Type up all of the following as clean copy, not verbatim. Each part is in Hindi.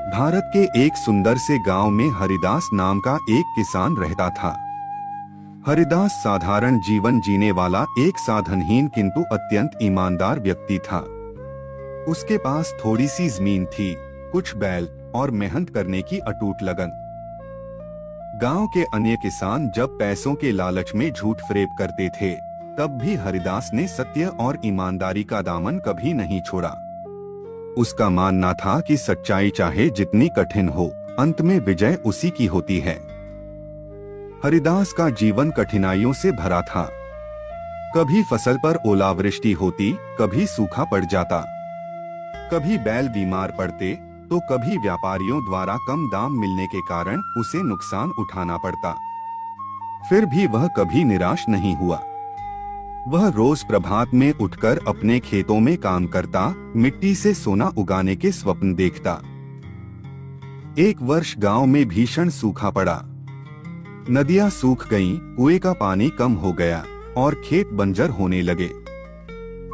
भारत के एक सुंदर से गांव में हरिदास नाम का एक किसान रहता था। हरिदास साधारण जीवन जीने वाला एक साधनहीन किंतु अत्यंत ईमानदार व्यक्ति था। उसके पास थोड़ी सी जमीन थी, कुछ बैल और मेहनत करने की अटूट लगन। गांव के अन्य किसान जब पैसों के लालच में झूठ फरेब करते थे, तब भी हरिदास ने सत्य और ईमानदारी का दामन कभी नहीं छोड़ा। उसका मानना था कि सच्चाई चाहे जितनी कठिन हो, अंत में विजय उसी की होती है। हरिदास का जीवन कठिनाइयों से भरा था। कभी फसल पर ओलावृष्टि होती, कभी सूखा पड़ जाता, कभी बैल बीमार पड़ते, तो कभी व्यापारियों द्वारा कम दाम मिलने के कारण उसे नुकसान उठाना पड़ता। फिर भी वह कभी निराश नहीं हुआ। वह रोज प्रभात में उठकर अपने खेतों में काम करता, मिट्टी से सोना उगाने के स्वप्न देखता। एक वर्ष गांव में भीषण सूखा पड़ा। नदियां सूख गईं, कुएं का पानी कम हो गया और खेत बंजर होने लगे।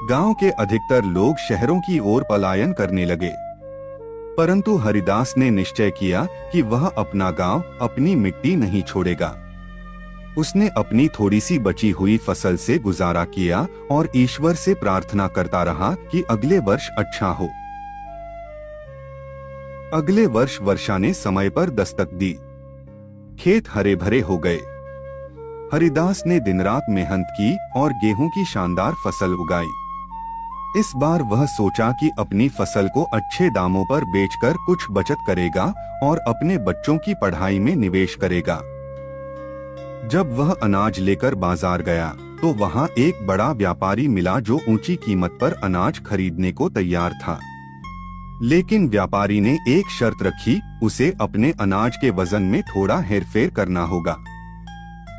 गांव के अधिकतर लोग शहरों की ओर पलायन करने लगे। परंतु हरिदास ने निश्चय किया कि वह अपना गांव, अपनी मिट्टी नहीं छोड़ेगा। उसने अपनी थोड़ी सी बची हुई फसल से गुजारा किया और ईश्वर से प्रार्थना करता रहा कि अगले वर्ष अच्छा हो। अगले वर्ष वर्षा ने समय पर दस्तक दी। खेत हरे भरे हो गए। हरिदास ने दिन रात मेहनत की और गेहूं की शानदार फसल उगाई। इस बार वह सोचा कि अपनी फसल को अच्छे दामों पर बेचकर कुछ बचत करेगा और अपने बच्चों की पढ़ाई में निवेश करेगा। जब वह अनाज लेकर बाजार गया, तो वहां एक बड़ा व्यापारी मिला जो ऊंची कीमत पर अनाज खरीदने को तैयार था। लेकिन व्यापारी ने एक शर्त रखी, उसे अपने अनाज के वजन में थोड़ा हेरफेर करना होगा।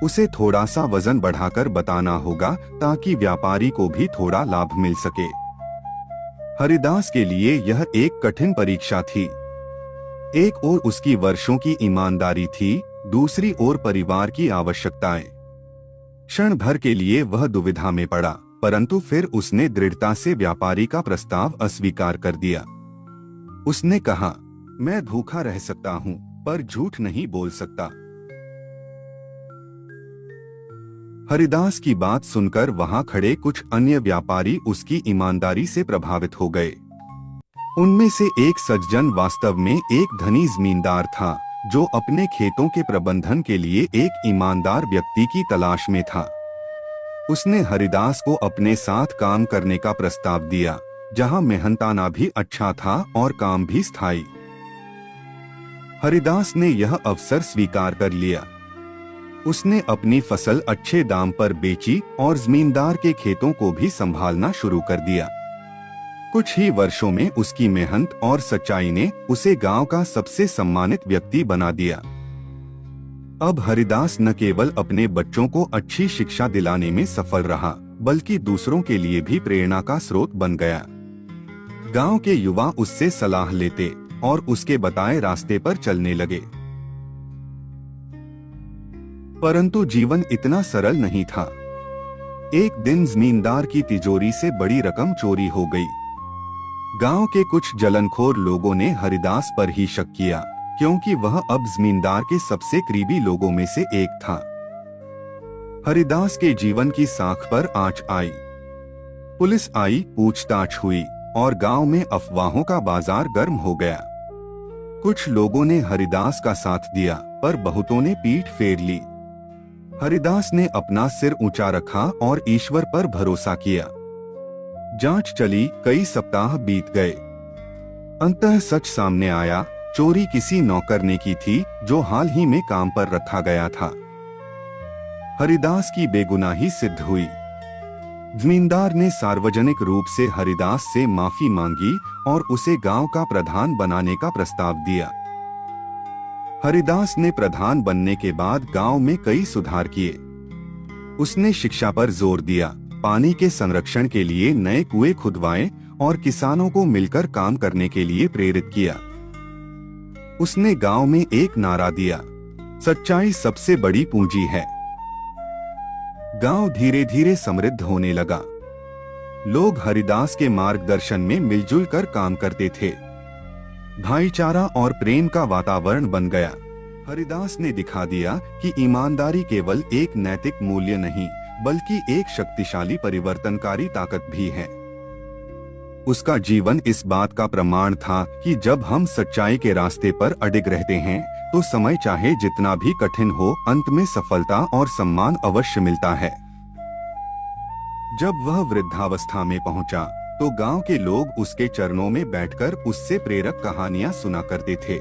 उसे थोड़ा सा वजन बढ़ाकर बताना होगा ताकि व्यापारी को भी थोड़ा लाभ मिल सके। हरिदास के लिए यह एक कठिन परीक्षा थी। एक ओर उसकी वर्षों की ईमानदारी थी, दूसरी ओर परिवार की आवश्यकताएं। क्षण भर के लिए वह दुविधा में पड़ा, परंतु फिर उसने दृढ़ता से व्यापारी का प्रस्ताव अस्वीकार कर दिया। उसने कहा, मैं भूखा रह सकता हूं, पर झूठ नहीं बोल सकता। हरिदास की बात सुनकर वहां खड़े कुछ अन्य व्यापारी उसकी ईमानदारी से प्रभावित हो गए। उनमें से एक सज्जन वास्तव में एक धनी जमींदार था, जो अपने खेतों के प्रबंधन के लिए एक ईमानदार व्यक्ति की तलाश में था। उसने हरिदास को अपने साथ काम करने का प्रस्ताव दिया, जहां मेहनताना भी अच्छा था और काम भी स्थायी। हरिदास ने यह अवसर स्वीकार कर लिया। उसने अपनी फसल अच्छे दाम पर बेची और जमींदार के खेतों को भी संभालना शुरू कर दिया। कुछ ही वर्षों में उसकी मेहनत और सच्चाई ने उसे गांव का सबसे सम्मानित व्यक्ति बना दिया। अब हरिदास न केवल अपने बच्चों को अच्छी शिक्षा दिलाने में सफल रहा, बल्कि दूसरों के लिए भी प्रेरणा का स्रोत बन गया। गांव के युवा उससे सलाह लेते और उसके बताए रास्ते पर चलने लगे। परंतु जीवन इतना सरल नहीं था। एक दिन जमींदार की तिजोरी से बड़ी रकम चोरी हो गई। गांव के कुछ जलनखोर लोगों ने हरिदास पर ही शक किया, क्योंकि वह अब जमींदार के सबसे करीबी लोगों में से एक था। हरिदास के जीवन की साख पर आंच आई। पुलिस आई, पूछताछ हुई और गांव में अफवाहों का बाजार गर्म हो गया। कुछ लोगों ने हरिदास का साथ दिया, पर बहुतों ने पीठ फेर ली। हरिदास ने अपना सिर ऊंचा रखा और ईश्वर पर भरोसा किया। जांच चली, कई सप्ताह बीत गए। अंततः सच सामने आया, चोरी किसी नौकर ने की थी, जो हाल ही में काम पर रखा गया था। हरिदास की बेगुनाही सिद्ध हुई। जमींदार ने सार्वजनिक रूप से हरिदास से माफी मांगी और उसे गांव का प्रधान बनाने का प्रस्ताव दिया। हरिदास ने प्रधान बनने के बाद गांव में कई सुधार किए। उसने शिक्षा पर जोर दिया, पानी के संरक्षण के लिए नए कुएं खुदवाए और किसानों को मिलकर काम करने के लिए प्रेरित किया। उसने गांव में एक नारा दिया, सच्चाई सबसे बड़ी पूंजी है। गांव धीरे धीरे समृद्ध होने लगा। लोग हरिदास के मार्गदर्शन में मिलजुल कर काम करते थे। भाईचारा और प्रेम का वातावरण बन गया। हरिदास ने दिखा दिया कि ईमानदारी केवल एक नैतिक मूल्य नहीं, बल्कि एक शक्तिशाली परिवर्तनकारी ताकत भी है। उसका जीवन इस बात का प्रमाण था कि जब हम सच्चाई के रास्ते पर अडिग रहते हैं, तो समय चाहे जितना भी कठिन हो, अंत में सफलता और सम्मान अवश्य मिलता है। जब वह वृद्धावस्था में पहुंचा, तो गांव के लोग उसके चरणों में बैठकर उससे प्रेरक कहानियां सुना करते थे।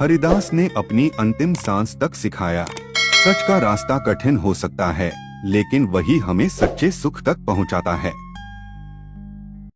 हरिदास ने अपनी अंतिम सांस तक सिखाया, सच का रास्ता कठिन हो सकता है, लेकिन वही हमें सच्चे सुख तक पहुंचाता है।